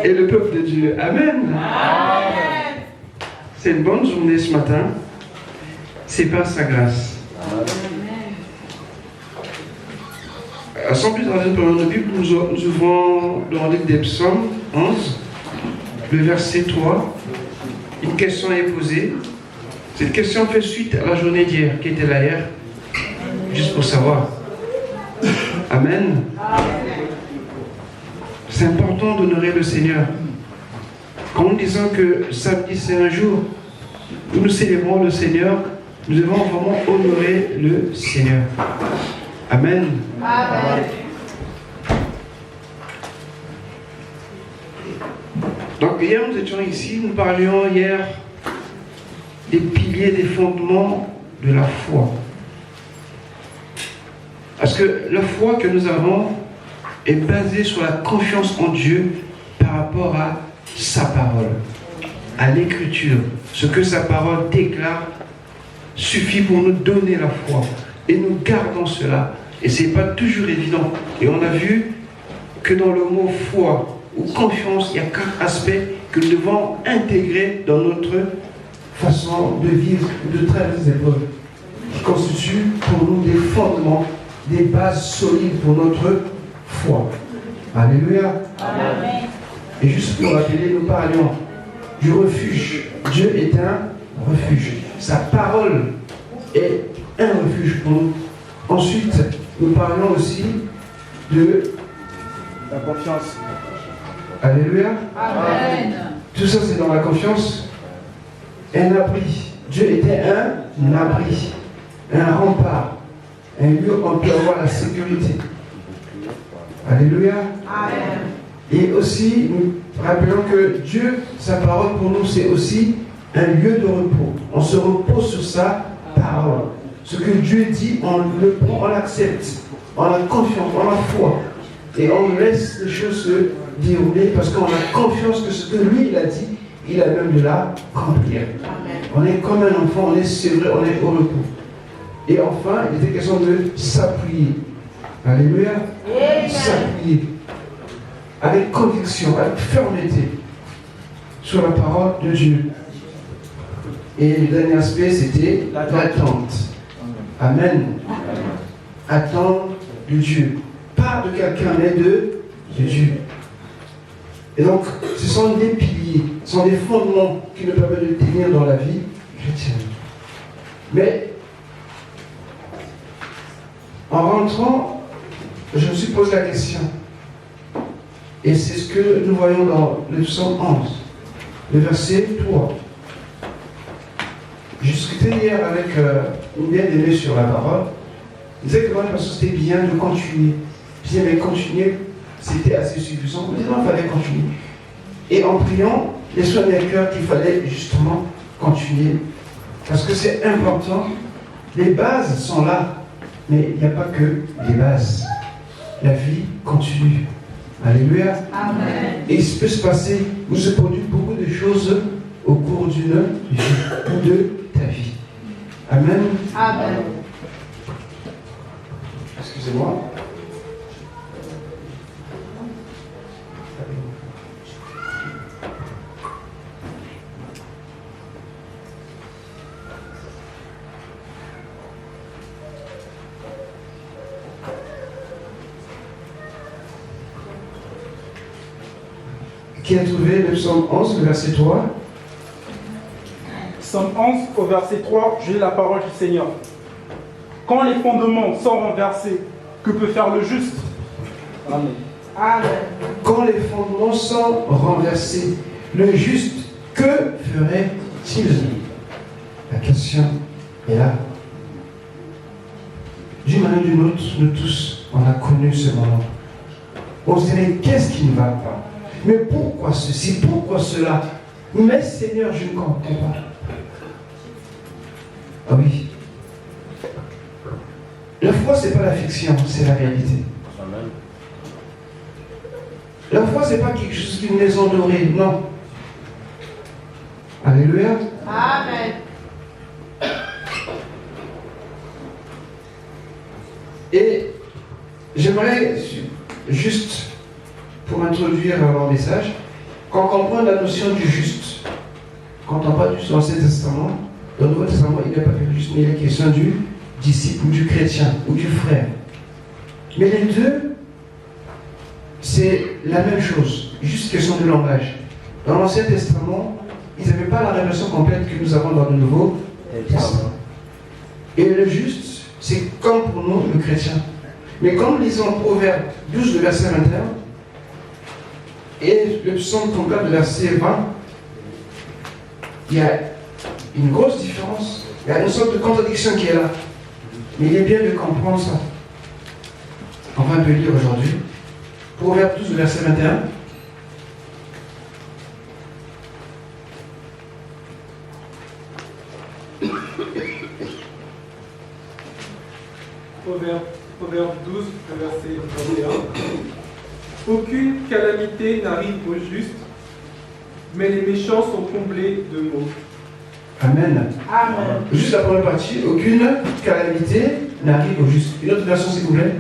Et le peuple de Dieu. Amen. Amen. C'est une bonne journée ce matin. C'est par sa grâce. Sans plus tarder, pendant la Bible, nous ouvrons dans le livre des Psaumes 11, le verset 3. Une question est posée. Cette question fait suite à la journée d'hier, qui était là hier, juste pour savoir. Amen. C'est important d'honorer le Seigneur. En disant que samedi c'est un jour où nous célébrons le Seigneur, nous devons vraiment honorer le Seigneur. Amen. Amen. Donc hier nous étions ici, nous parlions hier des piliers, des fondements de la foi. Parce que la foi que nous avons est basée sur la confiance en Dieu par rapport à sa parole, à l'écriture. Ce que sa parole déclare suffit pour nous donner la foi. Et nous gardons cela. Et ce n'est pas toujours évident. Et on a vu que dans le mot foi ou confiance, il y a 4 aspects que nous devons intégrer dans notre façon de vivre, de traverser les épreuves, qui constituent pour nous des fondements, des bases solides pour notre foi. Alléluia. Amen. Et juste pour rappeler, nous parlions du refuge. Dieu est un refuge. Sa parole est un refuge pour nous. Ensuite, nous parlions aussi de la confiance. Alléluia. Amen. Tout ça, c'est dans la confiance. Un abri. Dieu était un abri, un rempart, un lieu où on peut avoir la sécurité. Alléluia. Amen. Et aussi, nous rappelons que Dieu, sa parole pour nous, c'est aussi un lieu de repos. On se repose sur sa parole. Ce que Dieu dit, on le prend, on l'accepte. On a confiance, on a foi. Et on laisse les choses se dérouler parce qu'on a confiance que ce que lui, il a dit, il a même de l'accomplir. On est comme un enfant, c'est vrai, on est au repos. Et enfin, il était question de s'appuyer. Alléluia. S'appuyer avec conviction, avec fermeté sur la parole de Dieu. Et le dernier aspect, c'était l'attente. Amen. Attendre de Dieu. Pas de quelqu'un, mais de Dieu. Et donc, ce sont des piliers, ce sont des fondements qui nous permettent de tenir dans la vie chrétienne. Mais, en rentrant, je me suis posé la question. Et c'est ce que nous voyons dans le psaume 11, le verset 3. J'ai discuté hier avec une bien-aimée sur la parole. Il disait que moi, parce que c'était bien de continuer. Je disais, mais continuer, c'était assez suffisant. Mais non, il fallait continuer. Et en priant, les soins des cœurs qu'il fallait justement continuer. Parce que c'est important. Les bases sont là, mais il n'y a pas que les bases. La vie continue. Alléluia. Amen. Et il peut se passer, ou se produit beaucoup de choses au cours d'une vie ou de ta vie. Amen. Amen. Excusez-moi. Qui a trouvé le psaume 11, le verset 3? Psaume 11, au verset 3, je lis la parole du Seigneur. Quand les fondements sont renversés, que peut faire le juste? Amen. Amen. Quand les fondements sont renversés, le juste, que ferait-il? La question est là. D'une manière ou d'une autre, nous tous, on a connu ce moment. On se dirait, qu'est-ce qui ne va pas? Mais pourquoi ceci? Pourquoi cela? Mais Seigneur, je ne comprends pas. Ah oui. La foi, ce n'est pas la fiction, c'est la réalité. Amen. La foi, ce n'est pas quelque chose d'une maison dorée, non. Alléluia. Amen. Et j'aimerais juste, pour introduire mon message, Quand on comprend la notion du juste, quand on parle du l'Ancien Testament, dans le Nouveau Testament, il n'est pas que juste, mais il est question du disciple ou du chrétien ou du frère. Mais les deux, c'est la même chose, juste question de langage. Dans l'Ancien Testament, ils n'avaient pas la révélation complète que nous avons dans le Nouveau Testament. Et le juste, c'est comme pour nous, le chrétien. Mais quand nous lisons Proverbe 12, le verset 21, et le psaume 34, le verset 20, il y a une grosse différence. Il y a une sorte de contradiction qui est là. Mais il est bien de comprendre ça. On va un peu lire aujourd'hui. Proverbe 12, verset 21. Proverbe 12, verset 21. Aucune calamité n'arrive au juste, mais les méchants sont comblés de maux. Amen. Amen. Juste la première partie. Aucune calamité n'arrive au juste. Une autre version, s'il vous plaît.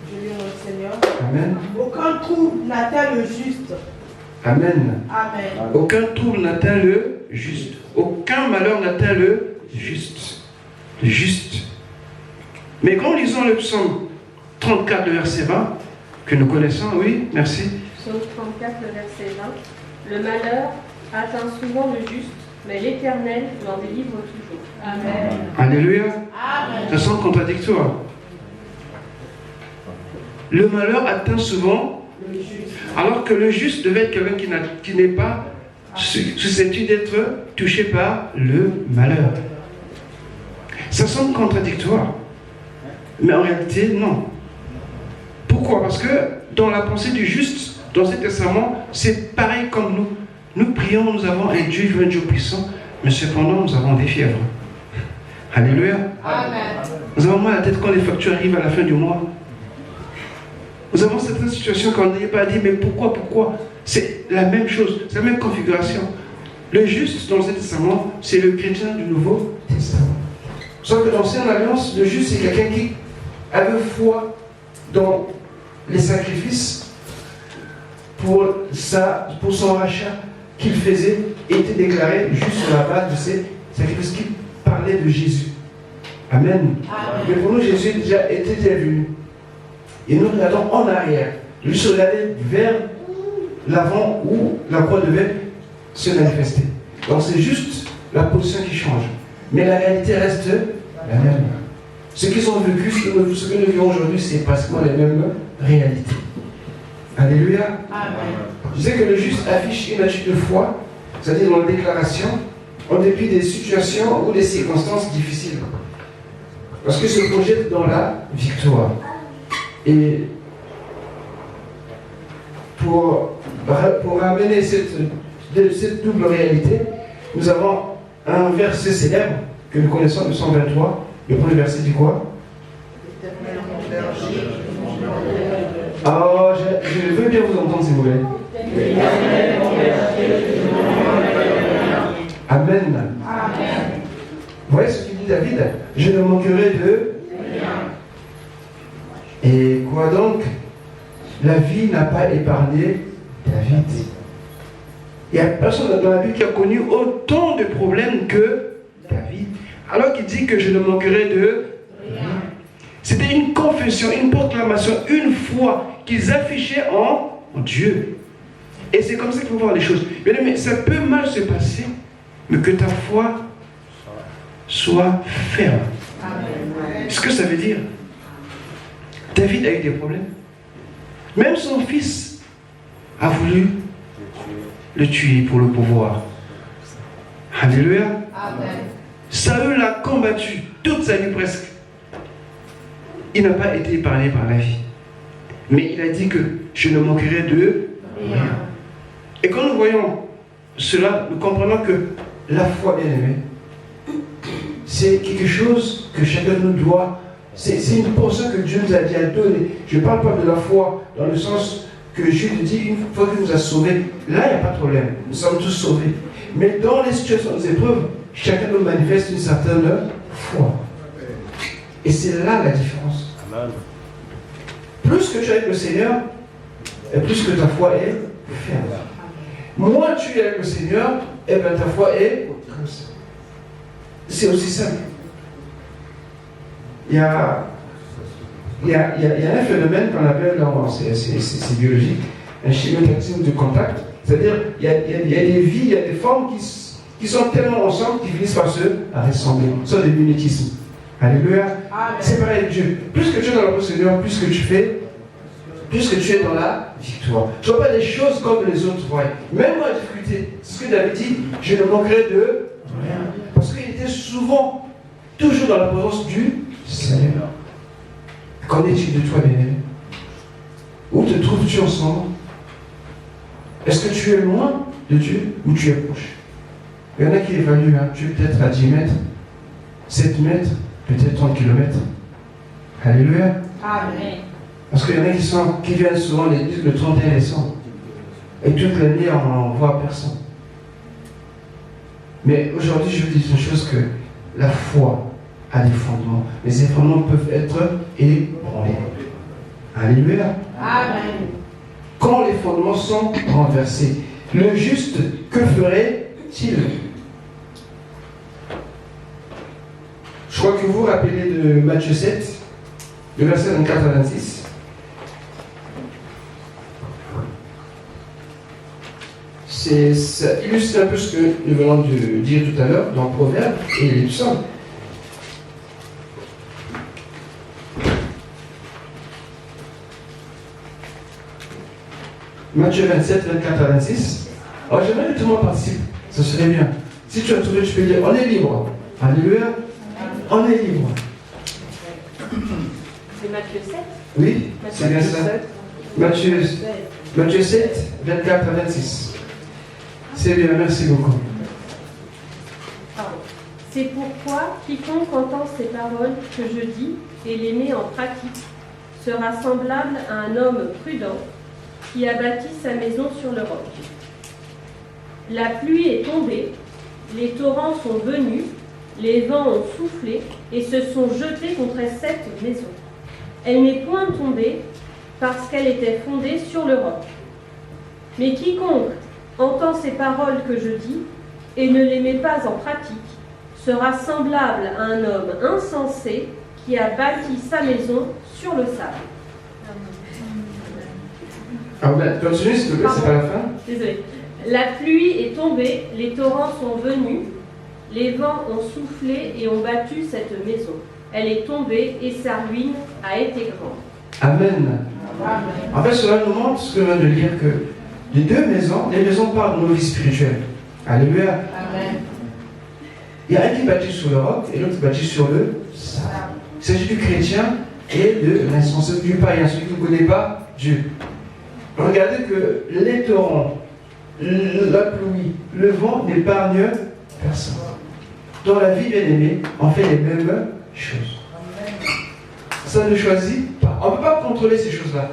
Je lis notre Seigneur. Amen. Aucun trouble n'atteint le juste. Amen. Amen. Aucun trouble n'atteint le juste. Aucun malheur n'atteint le juste. Le juste. Mais quand lisons le psaume 34, le verset 20, que nous connaissons, oui, merci. Psaume 34, le verset 20. Le malheur atteint souvent le juste, mais l'Éternel l'en délivre toujours. Amen. Alléluia. Amen. Ça semble contradictoire. Le malheur atteint souvent, Le juste. alors que le juste devait être quelqu'un qui n'est pas susceptible d'être touché par le malheur. Ça semble contradictoire. Mais en réalité, non. Pourquoi? Parce que dans la pensée du juste, dans cet testament, c'est pareil comme nous. Nous prions, nous avons un Dieu, un Dieu puissant, mais cependant, nous avons des fièvres. Alléluia. Amen. Nous avons mal à la tête quand les factures arrivent à la fin du mois. Nous avons certaines situations qu'on n'est pas dit, mais pourquoi? C'est la même chose, c'est la même configuration. Le juste dans cet testament, c'est le chrétien du Nouveau Testament. Sauf que dans l'ancienne alliance, le juste, c'est quelqu'un qui avait foi dans les sacrifices pour son rachat qu'il faisait, était déclaré juste sur la base de ces sacrifices qui parlaient de Jésus. Amen. Amen. Mais pour nous, Jésus était déjà venu. Et nous regardons en arrière. Juste regarder vers l'avant où la croix devait se manifester. Donc c'est juste la position qui change. Mais la réalité reste la même. Ce qu'ils ont vécu, ce que nous vivons aujourd'hui, c'est pratiquement les mêmes réalités. Alléluia. Amen. Je sais que le juste affiche une attitude de foi, c'est-à-dire dans la déclaration, en dépit des situations ou des circonstances difficiles. Parce que se projette dans la victoire. Et pour ramener cette double réalité, nous avons un verset célèbre que nous connaissons, le 123. Le premier verset dit quoi? Oh, je veux bien vous entendre, s'il vous plaît. Amen. Amen. Vous voyez ce qu'il dit David? Je ne manquerai de rien. Et quoi donc? La vie n'a pas épargné David. Il n'y a personne dans la Bible qui a connu autant de problèmes que David. Alors qu'il dit que je ne manquerai de rien. C'était une confession, une proclamation, une foi qu'ils affichaient en Dieu. Et c'est comme ça qu'il faut voir les choses. Mais ça peut mal se passer, mais que ta foi soit ferme. Amen. Ce que ça veut dire, David a eu des problèmes. Même son fils a voulu le tuer pour le pouvoir. Alléluia. Amen. Saül l'a combattu toute sa vie presque. Il n'a pas été épargné par la vie. Mais il a dit que je ne manquerai de rien. Et quand nous voyons cela, nous comprenons que la foi, bien aimée, c'est quelque chose que chacun de nous doit. C'est une portion que Dieu nous a déjà donnée. Je ne parle pas de la foi dans le sens que Dieu te dit une fois qu'il nous a sauvés. Là, il n'y a pas de problème. Nous sommes tous sauvés. Mais dans les situations, les épreuves, chacun nous manifeste une certaine foi. Et c'est là la différence. Amen. Plus que tu es avec le Seigneur, et plus que ta foi est ferme. Moins tu es avec le Seigneur, et bien ta foi est comme ça. C'est aussi simple. Il y a un phénomène qu'on appelle, c'est biologique, un chimiotaxisme de contact. C'est-à-dire, il y a des vies, il y a des formes qui sont tellement ensemble qu'ils finissent par se ressembler. Ce sont des mimétismes. Alléluia. C'est pareil avec Dieu. Plus que tu es dans la procédure, plus que tu fais, plus que tu es dans la victoire. Tu ne vois pas les choses comme les autres voient. Même dans la difficulté, c'est ce que David dit, je ne manquerai de rien. Parce qu'il était souvent, toujours dans la présence du Seigneur. Qu'en est-il de toi, bien-aimé? Où te trouves-tu en ce moment? Est-ce que tu es loin de Dieu ou tu es proche? Il y en a qui évaluent, tu es peut-être à 10 mètres, 7 mètres, peut-être 30 km. Alléluia. Amen. Parce qu'il y en a qui viennent souvent à l'église le 31 décembre. Et toute l'année, on n'en voit personne. Mais aujourd'hui, je vous dis une chose, que la foi a des fondements. Mais ces fondements peuvent être ébranlés. Alléluia. Amen. Quand les fondements sont renversés, le juste, que ferait-il? Je crois que vous vous rappelez de Matthieu 7, le verset 24 à 26. Ça illustre un peu ce que nous venons de dire tout à l'heure dans Proverbes et les psaumes. Matthieu 27, 24 à 26. Alors j'aimerais que tout le monde participe, ça serait bien. Si tu as trouvé, tu peux dire, on est libre. Alléluia. On est libre. C'est Matthieu 7. Oui, c'est bien ça. Matthieu 7, 24 à 26. C'est bien, merci beaucoup. Pardon. C'est pourquoi quiconque entend ces paroles que je dis et les met en pratique sera semblable à un homme prudent qui a bâti sa maison sur le roc. La pluie est tombée, les torrents sont venus, les vents ont soufflé et se sont jetés contre cette maison. Elle n'est point tombée parce qu'elle était fondée sur le roc. Mais quiconque entend ces paroles que je dis et ne les met pas en pratique sera semblable à un homme insensé qui a bâti sa maison sur le sable. Continue s'il te plaît, c'est pas la fin. Désolée. La pluie est tombée, les torrents sont venus, les vents ont soufflé et ont battu cette maison. Elle est tombée et sa ruine a été grande. Amen. En fait, cela nous montre ce que je viens de lire, que les deux maisons, les maisons parlent de nos vies spirituelles. Alléluia. Amen. Il y a un qui bâtit sur le roc et l'autre qui bâtit sur le sable. Il s'agit du chrétien et de l'insensé, du païen, celui qui ne connaît pas Dieu. Regardez que les torrents, la pluie, le vent n'épargnent personne. Dans la vie, bien aimée, on fait les mêmes choses. Ça ne choisit pas. On ne peut pas contrôler ces choses-là.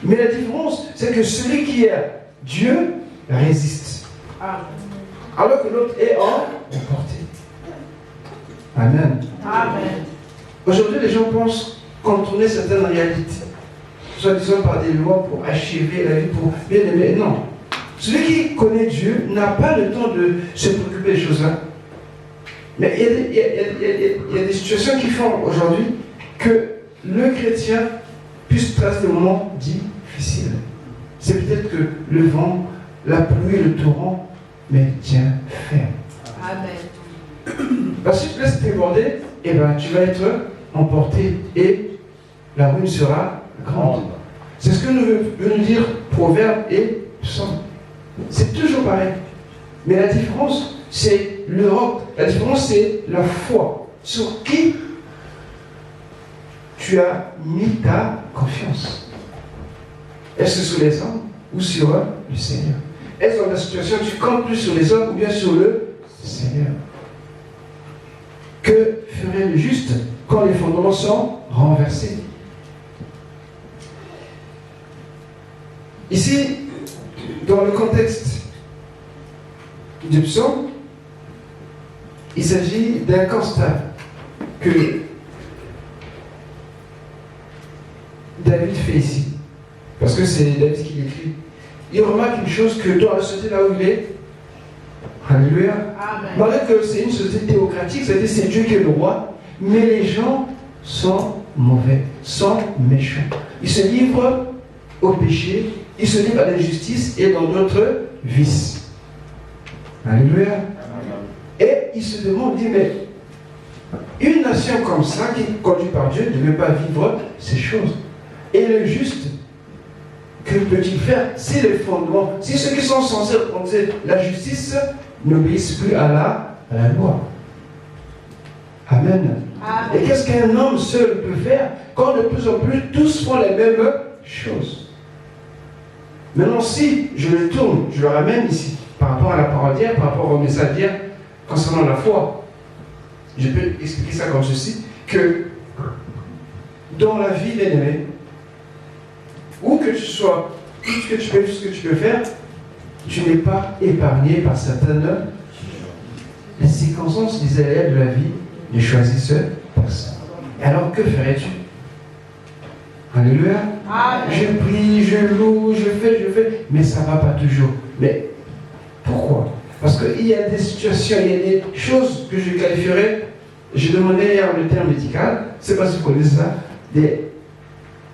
Mais la différence, c'est que celui qui est Dieu résiste. Alors que l'autre est emporté. Amen. Amen. Aujourd'hui, les gens pensent contourner certaines réalités, soit disant par des lois pour achever la vie, pour bien aimer. Non. Celui qui connaît Dieu n'a pas le temps de se préoccuper des choses-là. Mais il y a des situations qui font aujourd'hui que le chrétien puisse traverser des moments difficiles. C'est peut-être que le vent, la pluie, le torrent, mais tiens ferme. Amen. Parce que si tu laisses déborder, eh ben, tu vas être emporté et la ruine sera grande. C'est ce que nous veut nous dire Proverbes et Psaumes. C'est toujours pareil. Mais la différence, c'est le roc. La différence, c'est la foi. Sur qui tu as mis ta confiance? Est-ce que sur les hommes ou sur le Seigneur? Est-ce que dans la situation, tu comptes plus sur les hommes ou bien sur le Seigneur? Que ferait le juste quand les fondements sont renversés? Ici, dans le contexte du psaume, il s'agit d'un constat que David fait ici. Parce que c'est David qui l'écrit. Il remarque une chose que dans la société là où il est, alléluia, malgré que c'est une société théocratique, c'est-à-dire c'est Dieu qui est le roi, mais les gens sont mauvais, sont méchants. Ils se livrent au péché, ils se livrent à l'injustice et dans d'autres vices. Alléluia. Et ils se demandent, dit, mais une nation comme ça, qui est conduite par Dieu, ne veut pas vivre ces choses. Et le juste, que peut-il faire si les fondements, si ceux qui sont censés représenter la justice n'obéissent plus à la loi? Amen. Et qu'est-ce qu'un homme seul peut faire quand de plus en plus tous font les mêmes choses? Maintenant, si je le tourne, je le ramène ici, par rapport à la parole d'hier, par rapport au message d'hier, concernant la foi, je peux expliquer ça comme ceci, que dans la vie bien-aimée, où que tu sois, tout ce que tu peux faire, tu n'es pas épargné par certaines les circonstances, les aléas de la vie ne choisissent personne. Et alors que ferais-tu? Alléluia. Je prie, je loue, je fais, mais ça ne va pas toujours. Mais pourquoi? Parce qu'il y a des situations, il y a des choses que je qualifierais, j'ai demandé hier le terme médical, je ne sais pas si vous connaissez ça, des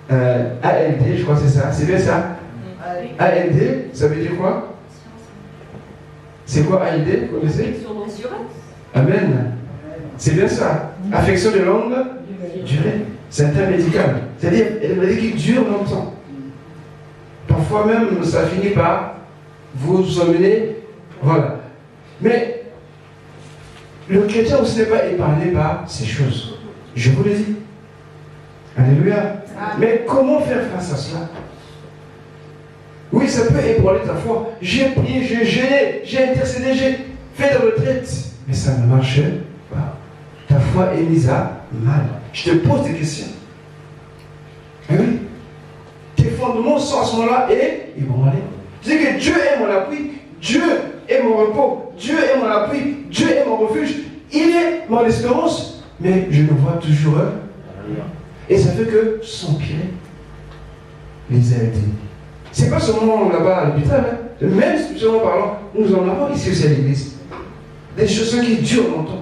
ALD, je crois que c'est ça, c'est bien ça? ALD, ça veut dire quoi? C'est quoi ALD, vous connaissez? Amen. C'est bien ça. Affection de longue durée. C'est un terme médical. C'est-à-dire, une maladie qui dure longtemps. Parfois même, ça finit par vous emmener. Voilà. Mais le chrétien aussi n'est pas épargné par ces choses. Je vous le dis. Alléluia. Mais comment faire face à cela? Oui, ça peut ébranler ta foi. J'ai prié, j'ai gêné, j'ai intercédé, j'ai fait de retraite. Mais ça ne marche pas. Ta foi est mise à mal. Je te pose des questions. Eh oui. Tes fondements sont à ce moment-là ébranlés. Tu dis que Dieu est mon appui, Dieu est mon repos, Dieu est mon appui, Dieu est mon refuge, il est mon espérance. Mais je ne vois toujours rien. Et ça fait que s'empirer les ALD. C'est pas seulement là-bas à l'hôpital, hein. Même spirituellement parlant, nous en avons ici aussi à l'église. Des choses qui durent longtemps.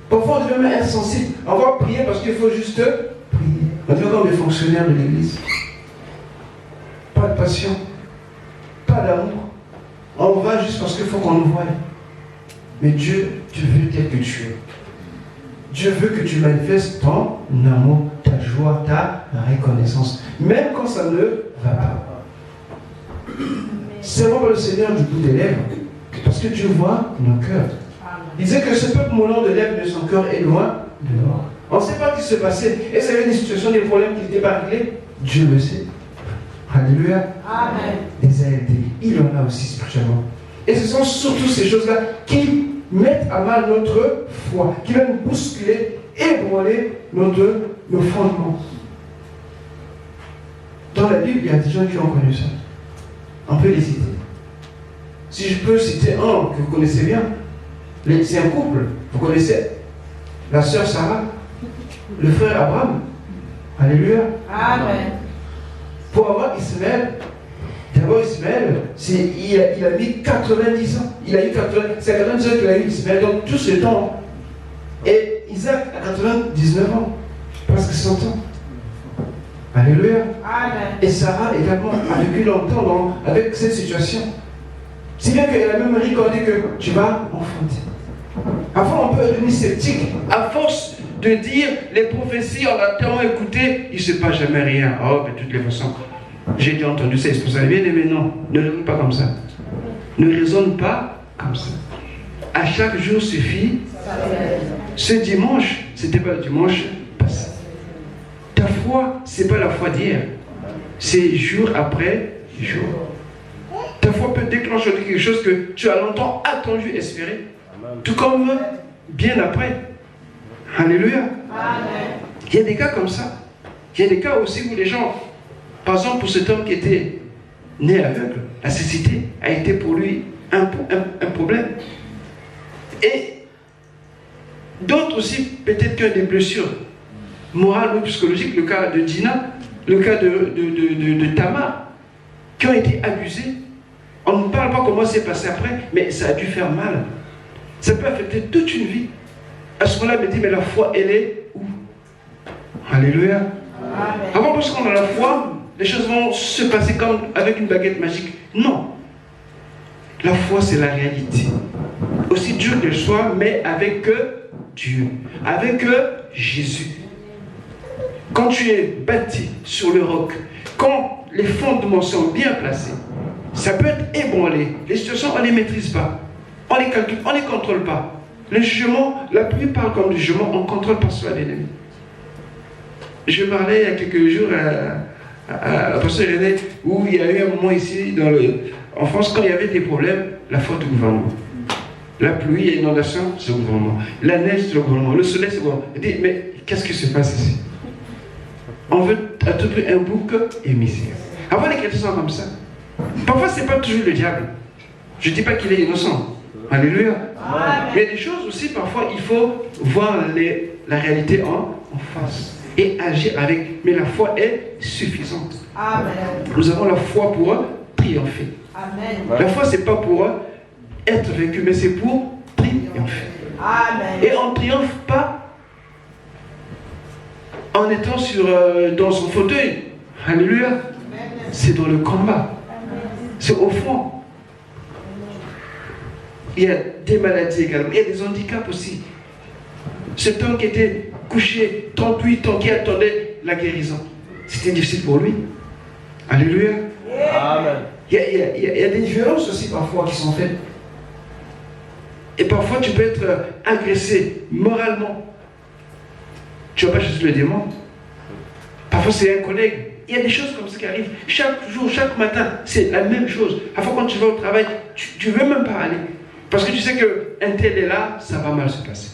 Parfois on devient même insensible. On va prier parce qu'il faut juste prier. On devient comme des fonctionnaires de l'église. Pas de passion, pas d'amour. On va juste parce qu'il faut qu'on nous voie. Mais Dieu, tu veux tel que tu es. Dieu veut que tu manifestes ton amour, ta joie, ta reconnaissance. Même quand ça ne va pas. Servons par le Seigneur du bout des lèvres. Parce que Dieu voit nos cœurs. Il disait que ce peuple moulant de lèvres de son cœur est loin de l'or. On ne sait pas ce qui se passait. Est-ce qu'il y avait des situations, des problèmes qui n'étaient pas réglés? Dieu le sait. Alléluia. Amen. Les ALD, il y en a aussi spirituellement. Et ce sont surtout ces choses-là qui mettent à mal notre foi, qui viennent bousculer, ébranler nos fondements. Dans la Bible, il y a des gens qui ont connu ça. On peut les citer. Si je peux citer un que vous connaissez bien, c'est un couple. Vous connaissez la sœur Sarah, le frère Abraham. Alléluia. Amen. Pour avoir Ismaël, d'abord Ismaël, il a mis 90 ans. C'est à 90 ans qu'il a eu Ismaël, donc tout ce temps. Et Isaac a 99 ans, presque 100 ans. Alléluia. Amen. Et Sarah également a vécu longtemps avec cette situation. Si bien qu'elle a même recordé que tu vas enfanter. Avant, on peut devenir sceptique. À force de dire les prophéties, on a tellement écouté, il ne se passe jamais rien. Oh, de toutes les façons, j'ai déjà entendu ça, c'est pour ça. Bien aimé, non, ne raisonne pas comme ça. Ne raisonne pas comme ça. À chaque jour suffit. Ce dimanche, c'était pas le dimanche passé. Ta foi, c'est pas la foi d'hier. C'est jour après jour. Ta foi peut déclencher quelque chose que tu as longtemps attendu, espéré. Tout comme bien après. Alléluia. Amen. Il y a des cas comme ça. Il y a des cas aussi où les gens, par exemple pour cet homme qui était né aveugle, la cécité a été pour lui un problème. Et d'autres aussi, peut-être que des blessures morales ou psychologiques, le cas de Dina, le cas de Tamar. qui ont été abusés. On ne parle pas comment c'est passé après, mais ça a dû faire mal. Ça peut affecter toute une vie. À ce moment-là, il me dit, mais la foi, elle est où? Alléluia. Avant, parce qu'on a la foi, les choses vont se passer comme avec une baguette magique. Non. La foi, c'est la réalité. Aussi dur qu'elle soit, mais avec Dieu. Avec Jésus. Quand tu es bâti sur le roc, quand les fondements sont bien placés, ça peut être ébranlé. Les situations, on ne les maîtrise pas. On les calcule, on ne les contrôle pas. Le jugement, la plupart comme du jugement, on ne contrôle pas cela, l'ennemi. Je parlais il y a quelques jours à pasteur René, où il y a eu un moment ici en France, quand il y avait des problèmes, la faute au gouvernement. La pluie et l'inondation, c'est le gouvernement. La neige, c'est le gouvernement. Le soleil, c'est le gouvernement. Il dit, mais qu'est-ce qui se passe ici? On veut à tout prix un bouc émissaire. Avant, les chrétiens sont comme ça. Parfois, ce n'est pas toujours le diable. Je ne dis pas qu'il est innocent. Alléluia. Mais il y a des choses aussi, parfois, il faut voir la réalité en face et agir avec. Mais la foi est suffisante. Amen. Nous avons la foi pour triompher. Amen. La foi, ce n'est pas pour être vaincu, mais c'est pour triompher. Amen. Et on ne triomphe pas en étant dans son fauteuil. Alléluia. C'est dans le combat. C'est au fond. Il y a des maladies également. Il y a des handicaps aussi. Cet homme qui était couché 38 ans, qui attendait la guérison, c'était difficile pour lui. Alléluia. Amen. Il y a des violences aussi parfois qui sont faites. Et parfois tu peux être agressé moralement. Tu vois pas Jésus le démon. Parfois c'est un collègue. Il y a des choses comme ça qui arrivent. Chaque jour, chaque matin, c'est la même chose. Parfois quand tu vas au travail, tu ne veux même pas aller. Parce que tu sais qu'un tel est là, ça va mal se passer.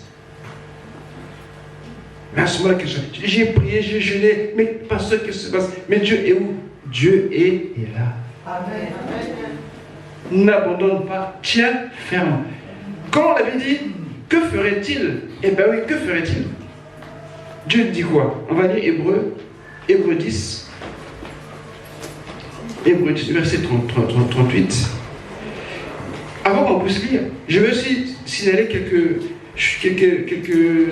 Mais à ce moment-là, j'ai prié, j'ai jeûné, mais pasteur, qu'est-ce qui se passe? Mais Dieu est où? Dieu est là. Amen. N'abandonne pas, tiens ferme. Comme on l'avait dit, que ferait-il? Eh bien oui, que ferait-il? Dieu dit quoi? On va lire Hébreux 10. Hébreux 10, verset 38. Avant qu'on puisse lire, je veux aussi signaler quelques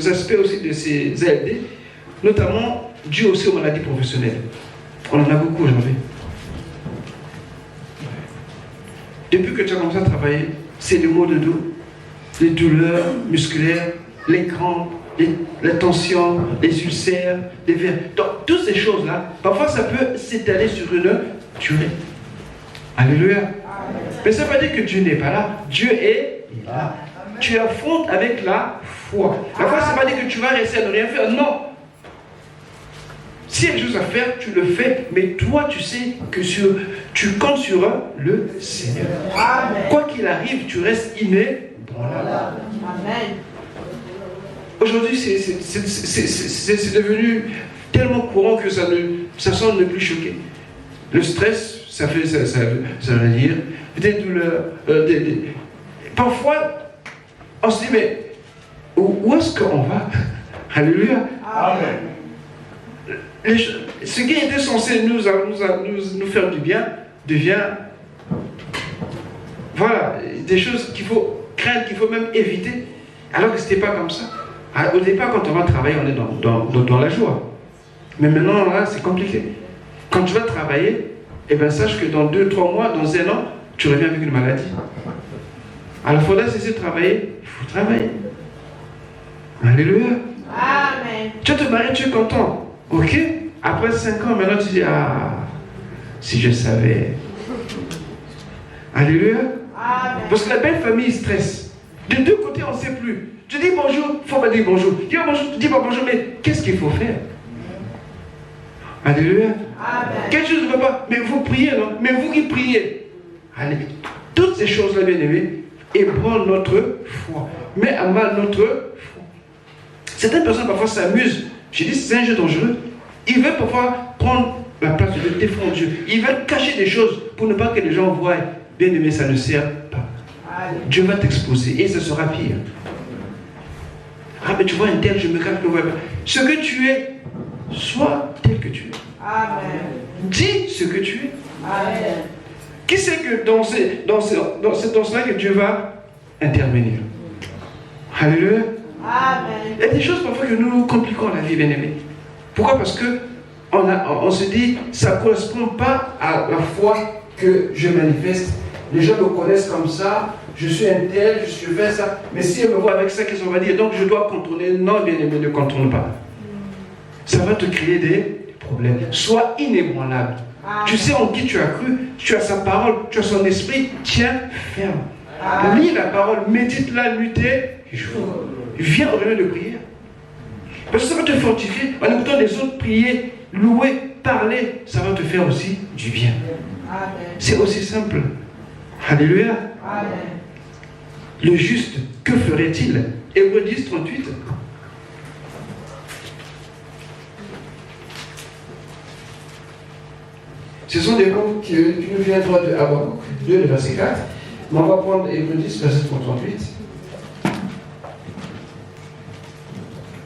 aspects aussi de ces ALD, notamment dû aussi aux maladies professionnelles. On en a beaucoup aujourd'hui. Depuis que tu as commencé à travailler, c'est les maux de dos, les douleurs musculaires, les crampes, la tension, les ulcères, les vers. Donc, toutes ces choses-là, parfois ça peut s'étaler sur une durée. Alléluia. Mais ça ne veut pas dire que Dieu n'est pas là. Dieu est là. Tu affrontes avec la foi. La foi, ça ne veut pas dire que tu vas rester à ne rien faire. Non. S'il y a des choses à faire, tu le fais. Mais toi, tu sais que tu comptes sur le Seigneur. Amen. Quoi qu'il arrive, tu restes inébranlable. Amen. Aujourd'hui, c'est devenu tellement courant que ça semble ne plus choquer. Le stress, ça veut dire des douleurs. Parfois, on se dit, mais où est-ce qu'on va? Alléluia. Amen. Ce qui était censé nous faire du bien devient, voilà, des choses qu'il faut craindre, qu'il faut même éviter, alors que ce n'était pas comme ça. Au départ, quand on va travailler, on est dans la joie. Mais maintenant, là, c'est compliqué. Quand tu vas travailler, eh bien, sache que dans 2-3 mois, dans 1 an, tu reviens avec une maladie. Alors, il faudra cesser de travailler. Il faut travailler. Alléluia. Amen. Tu vas te marier, tu es content. Ok. Après 5 ans, maintenant, tu dis, ah, si je savais. Alléluia. Amen. Parce que la belle famille stresse. De deux côtés, on ne sait plus. Tu dis bonjour, il ne faut pas dire bonjour. Tu dis bonjour, tu dis pas bonjour, mais qu'est-ce qu'il faut faire? Alléluia. Amen. Quelque chose ne va pas. Mais vous priez, non? Mais vous qui priez. Allez. Toutes ces choses-là, bien aimés, ébranlent notre foi. Met à mal notre foi. Certaines personnes parfois s'amusent. Je dis, c'est un jeu dangereux. Ils veulent parfois prendre la place de défendre Dieu. Ils veulent cacher des choses pour ne pas que les gens voient. Bien aimé, ça ne sert pas. Amen. Dieu va t'exposer et ça sera pire. Ah, mais tu vois un tel, je me cache que pas. Ce que tu es, sois tel que tu es. Amen. Dis ce que tu es. Amen. Qui sait que dans cela que Dieu va intervenir? Alléluia. Amen. Il y a des choses parfois que nous compliquons la vie, bien-aimés. Pourquoi? Parce que on se dit, ça ne correspond pas à la foi que je manifeste. Les gens me connaissent comme ça, je suis un tel, je suis fait ça. Mais si on me voit avec ça, qu'est-ce qu'on va dire? Donc je dois contourner. Non, bien-aimé, ne contourne pas. Ça va te créer des problèmes. Sois inébranlable. Tu sais en qui tu as cru, tu as sa parole, tu as son esprit, tiens ferme. Lis la parole, médite-la nuit et jour. Viens au réveil de prière. Parce que ça va te fortifier. En écoutant les autres prier, louer, parler, ça va te faire aussi du bien. C'est aussi simple. Alléluia. Amen. Le juste, que ferait-il? Hébreux 10, 38. Ce sont des mots qui nous viennent droit de Habakkuk 2, le verset 4. Mais on va prendre Hébreux 10, verset 38.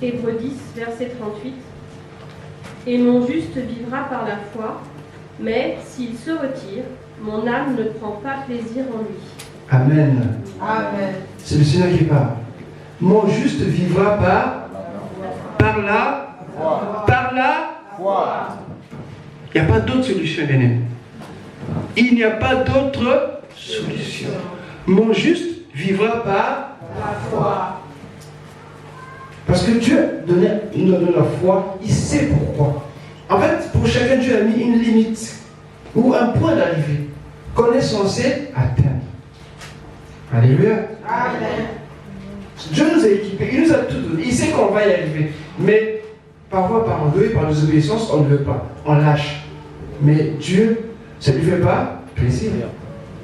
Hébreux 10, verset 38. Et mon juste vivra par la foi, mais s'il se retire, mon âme ne prend pas plaisir en lui. Amen. Amen. C'est le Seigneur qui parle. Mon juste vivra par la Foi. Il n'y a pas d'autre solution, bien-aimé. Il n'y a pas d'autre solution. Mon juste vivra par La foi. Parce que Dieu nous donne la foi, il sait pourquoi. En fait, pour chacun, Dieu a mis une limite ou un point d'arrivée qu'on est censé atteindre. Alléluia. Amen. Dieu nous a équipés, il nous a tout donné, il sait qu'on va y arriver. Mais parfois, par orgueil, par désobéissance, on ne veut pas, on lâche. Mais Dieu, ça ne lui fait pas plaisir.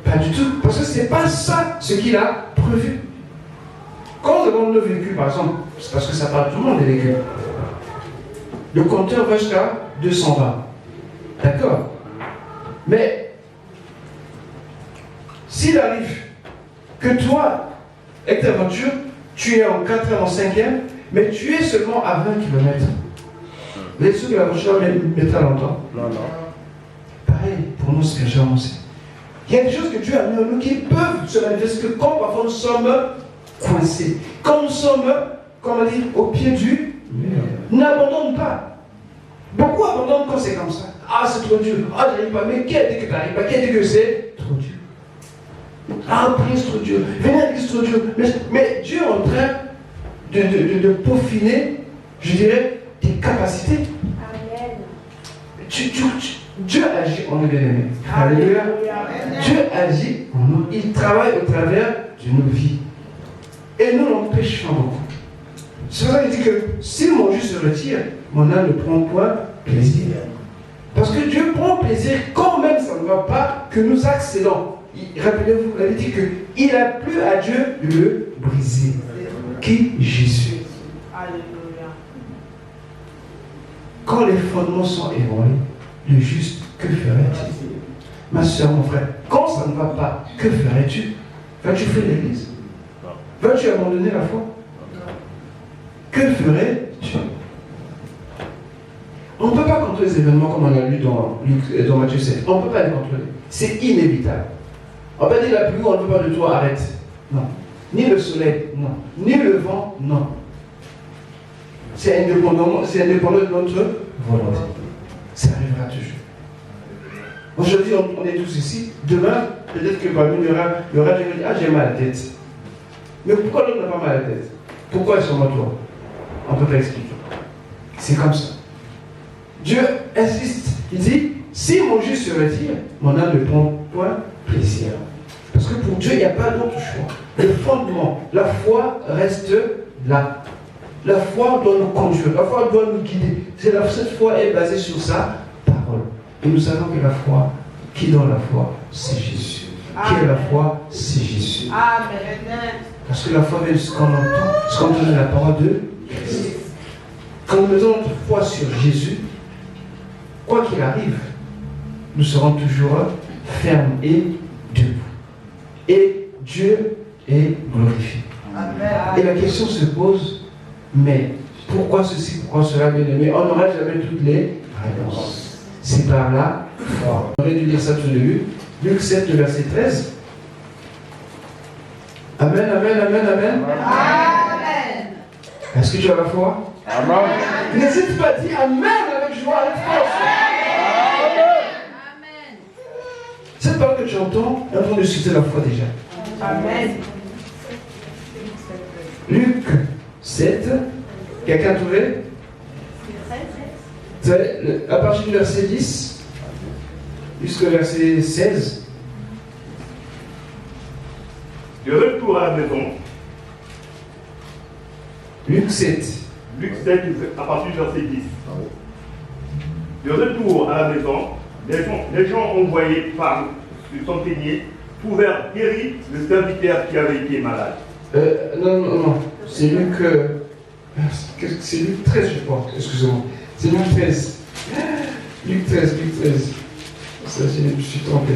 Pas du tout, parce que ce n'est pas ça ce qu'il a prévu. Quand nous avons nos véhicules, par exemple, c'est parce que ça parle tout le monde des véhicules. Le compteur va jusqu'à 220. D'accord? Mais s'il arrive que toi, avec ta voiture, tu es en 4e, en 5e, mais tu es seulement à 20 km. Vous êtes sûr que la voiture mettra longtemps? Non, non. Pareil, pour nous, spirituellement aussi. Il y a des choses que Dieu a mis en nous qui peuvent se manifester quand parfois nous sommes coincés. Quand nous sommes, comme on dit, au pied du mur. N'abandonne pas. Beaucoup abandonnent quand c'est comme ça. Ah, c'est trop dur. Ah, je n'arrive pas. Mais qui a dit que tu n'arrives pas? Qui a dit que c'est trop dur? Ah, prier, c'est trop dur. Venez à l'église, c'est trop dur. Mais Dieu est en train de peaufiner, je dirais, tes capacités. Amen. Dieu agit en nous, bien-aimés. Alléluia. Dieu agit en nous. Il travaille au travers de nos vies. Et nous l'empêchons beaucoup. C'est pour ça qu'il dit que si mon juste se retire, mon âme ne prend point plaisir. Parce que Dieu prend plaisir quand même ça ne va pas que nous accédons. Rappelez-vous, il avait dit qu'il a plu à Dieu de le briser. Qui? Jésus. Alléluia. Quand les fondements sont ébranlés, le juste, que ferait-il? Ma soeur, mon frère, quand ça ne va pas, que ferais-tu? Vas-tu faire l'église? Vas-tu abandonner la foi? Que ferais-tu? On ne peut pas contrôler les événements comme on a lu dans Matthieu 7. On ne peut pas les contrôler. C'est inévitable. On peut dire la pluie, on ne veut pas de toi, arrête. Non. Ni le soleil, non. Ni le vent, non. C'est indépendant de notre volonté. Ça arrivera toujours. Aujourd'hui, on est tous ici. Demain, peut-être que parmi nous, il y aura des gens qui disent, ah, j'ai mal à la tête. Mais pourquoi l'autre n'a pas mal à la tête? Pourquoi seulement toi? On ne peut pas expliquer. C'est comme ça. Dieu insiste. Il dit, si mon juste se retire, mon âme ne prend point plaisir. Parce que pour Dieu, il n'y a pas d'autre choix. Le fondement, la foi reste là. La foi doit nous conduire, la foi doit nous guider. Cette foi est basée sur sa parole. Et nous savons que la foi, qui donne la foi, c'est Jésus. Qui est la foi, c'est Jésus. Amen. Parce que la foi vient de ce qu'on entend, ce qu'on entend de la parole de Christ. Quand nous mettons notre foi sur Jésus, quoi qu'il arrive, nous serons toujours fermes et debout. Et Dieu est glorifié. Amen. Et la question se pose, mais pourquoi ceci, pourquoi cela, bien aimé? On n'aura jamais toutes les réponses. C'est par là, on aurait dû dire ça tout le début, Luc 7, le verset 13. Amen, amen, amen, amen. Amen. Est-ce que tu as la foi? Amen. N'hésite pas à dire Amen avec joie, avec force. Amen. Cette parole que tu entends est en train de susciter la foi déjà. Amen. Luc 7, quelqu'un a trouvé? À partir du verset 10 jusqu'au verset 16. De retour à la maison, Luc 7. Luc 7, à partir du verset 10. De retour à la maison, les gens envoyés par le centenier trouvèrent guéri le serviteur qui avait été malade. Non. C'est Luc. C'est Luc 13, je crois. Excusez-moi. C'est Luc 13. Luc 13. Ça, je me suis trompé.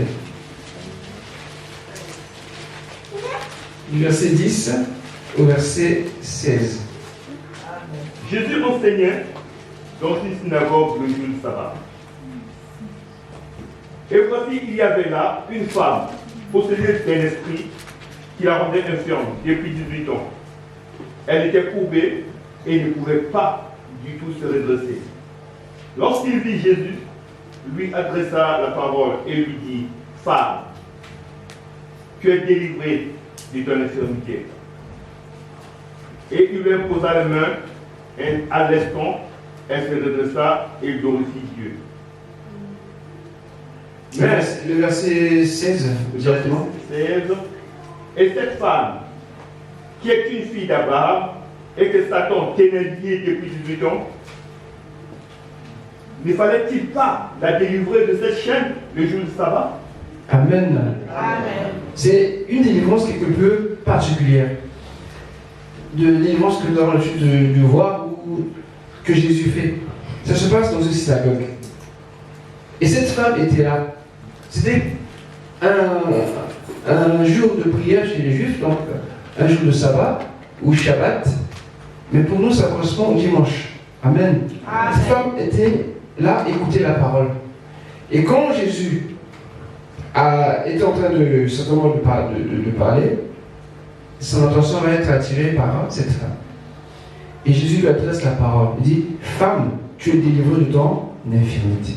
Du verset 10 au verset 16. Jésus enseignait dans une synagogue le jour du sabbat. Et voici, il y avait là une femme possédée d'un esprit qui la rendait infirme depuis 18 ans. Elle était courbée et ne pouvait pas du tout se redresser. Lorsqu'il vit Jésus, lui adressa la parole et lui dit, « Femme, tu es délivrée de ton infirmité. » Et il lui imposa les mains, et à l'instant, elle se redressa et glorifie Dieu. Le verset 16, directement. 16. Et cette femme, qui est une fille d'Abraham, et que Satan tenait liée depuis 18 ans, ne fallait-il pas la délivrer de cette chaîne le jour du sabbat? Amen. Amen. C'est une délivrance quelque peu particulière. De délivrance que nous avons l'habitude de voir ou que Jésus fait. Ça se passe dans une synagogue. Et cette femme était là. C'était un jour de prière chez les Juifs, donc un jour de sabbat ou Shabbat. Mais pour nous, ça correspond au dimanche. Amen. Amen. Cette femme était là, écouter la parole. Et quand Jésus était en train de certainement de parler, son attention va être attirée par cette femme. Et Jésus lui adresse la parole. Il dit, femme, tu es délivrée de ton infirmité.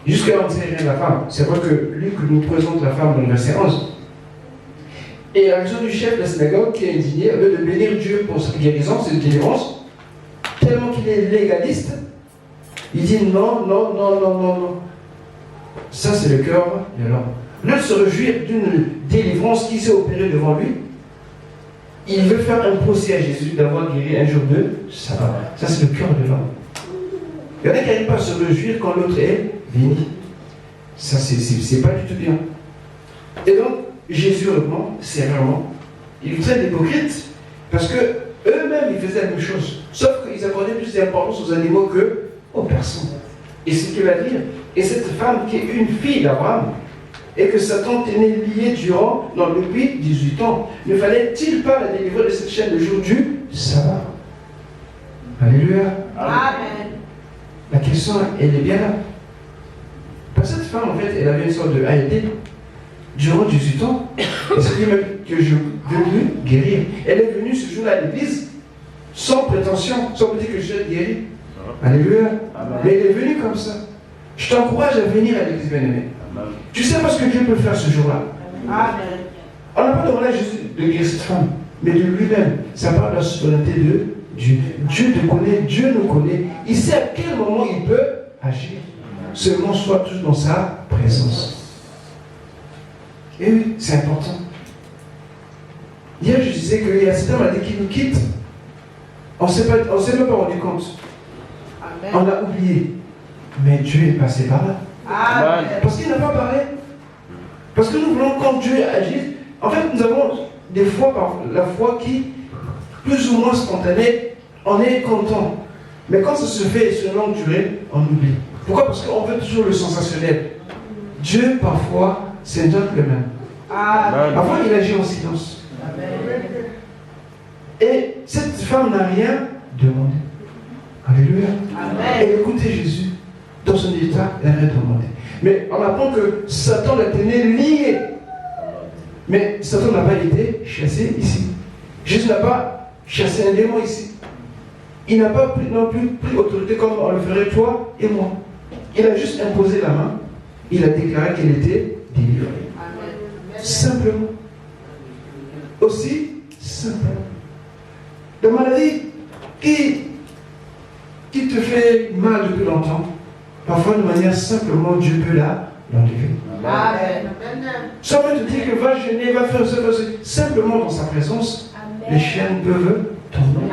Jusqu'à là, on ne sait rien de la femme. C'est vrai que Luc nous présente la femme dans le verset 11. Et la raison du chef de la synagogue qui est indigné, au lieu de bénir Dieu pour sa guérison, cette délivrance, tellement qu'il est légaliste, il dit non. Ça, c'est le cœur de l'homme. Au lieu de se réjouir d'une délivrance qui s'est opérée devant lui, il veut faire un procès à Jésus d'avoir guéri un jour de sabbat. Ça, c'est le cœur de l'homme. Il y en a qui n'arrivent pas à se réjouir quand l'autre est béni. Ça, c'est pas du tout bien. Et donc, Jésus répond sévèrement. Il est très hypocrite parce que eux-mêmes, ils faisaient la même chose. Sauf qu'ils accordaient plus d'importance aux animaux que aux personnes. Et c'est ce qu'il va dire. Et cette femme qui est une fille d'Abraham, et que Satan tenait liée depuis 18 ans, ne fallait-il pas la délivrer de cette chaîne le jour du sabbat? Alléluia. Amen. La question, elle est bien là. Parce que cette femme, en fait, elle avait une sorte de haïté durant 18 ans. Et c'est dit même que je suis venu guérir. Elle est venue ce jour-là à l'église sans prétention, sans me dire que je suis guéri. Alléluia. Amen. Mais elle est venue comme ça. Je t'encourage à venir à l'église, bien-aimé. Tu sais pas ce que Dieu peut faire ce jour-là. Amen. On n'a pas demandé à Jésus de guérir cette femme, mais de lui-même. Ça parle de la souveraineté de Dieu. Dieu te connaît, Dieu nous connaît. Il sait à quel moment il peut agir. Seulement soit tous dans sa présence. Et oui, c'est important. Hier, je disais qu'il y a certains maladies qui nous quittent. On ne s'est même pas rendu compte. Amen. On a oublié. Mais Dieu est passé par là. Amen. Parce qu'il n'a pas parlé. Parce que nous voulons quand Dieu agit. En fait, nous avons des fois par la foi qui, plus ou moins spontanée, on est content. Mais quand ça se fait sur une longue durée, on oublie. Pourquoi? Parce qu'on veut toujours le sensationnel. Dieu, parfois, c'est un gentleman. Amen. Parfois, il agit en silence. Et cette femme n'a rien demandé. Alléluia. Amen. Elle écoutait Jésus. dans son état, elle est demandée. Mais on apprend que Satan l'a tenu lié. Mais Satan n'a pas été chassé ici. Jésus n'a pas chassé un démon ici. Il n'a pas non plus pris autorité comme on le ferait toi et moi. Il a juste imposé la main. Il a déclaré qu'il était délivré. Amen. Simplement. Aussi simplement. La maladie qui te fait mal depuis longtemps, parfois de manière simplement, Dieu peut l'enlever. Amen. Sans même te dire que va jeûner, va faire ça, simplement dans sa présence, les chaînes peuvent tomber,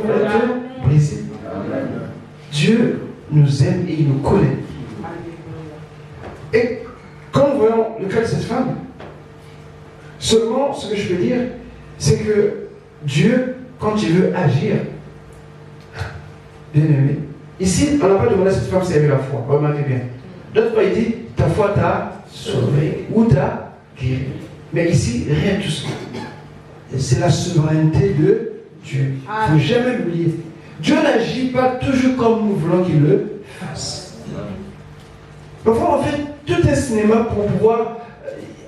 peuvent être brisées. Dieu nous aime et il nous connaît. Et quand nous voyons le cas de cette femme, seulement ce que je peux dire, c'est que Dieu, quand il veut agir, bien aimé, ici, on n'a pas demandé à cette femme si elle avait la foi, remarquez bien. D'autres fois, il dit, ta foi t'a sauvé ou t'a guéri. Mais ici, rien de tout ça. C'est la souveraineté de Dieu. Il ne faut jamais l'oublier. Dieu n'agit pas toujours comme nous voulons qu'il le fasse. Parfois, on fait tout un cinéma pour pouvoir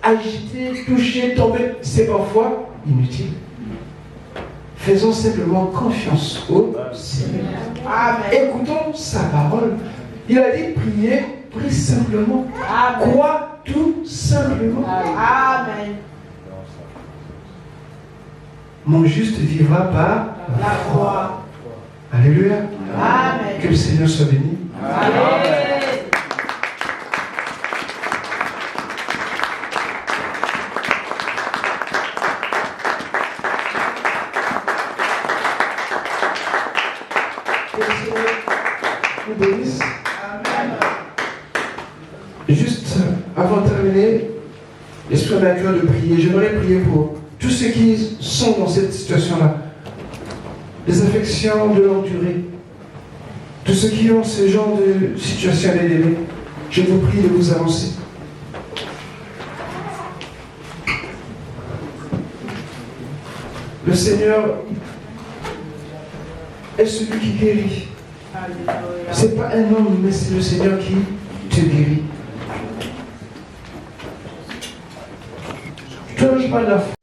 agiter, toucher, tomber. C'est parfois inutile. Faisons simplement confiance au Seigneur. Écoutons sa parole. Il a dit priez, prie simplement. Crois tout simplement. Amen. Mon juste vivra par La foi. Alléluia. Amen. Que le Seigneur soit béni. Amen. Vous bénisse. Juste avant de terminer, l'Esprit m'a à cœur de prier. J'aimerais prier pour tous ceux qui sont dans cette situation-là. Des affections de longue durée. Tous ceux qui ont ce genre de situation à l'aimer. Je vous prie de vous avancer. Le Seigneur est celui qui guérit. Ce n'est pas un homme, mais c'est le Seigneur qui te guérit. Je ne parle pas de la foi.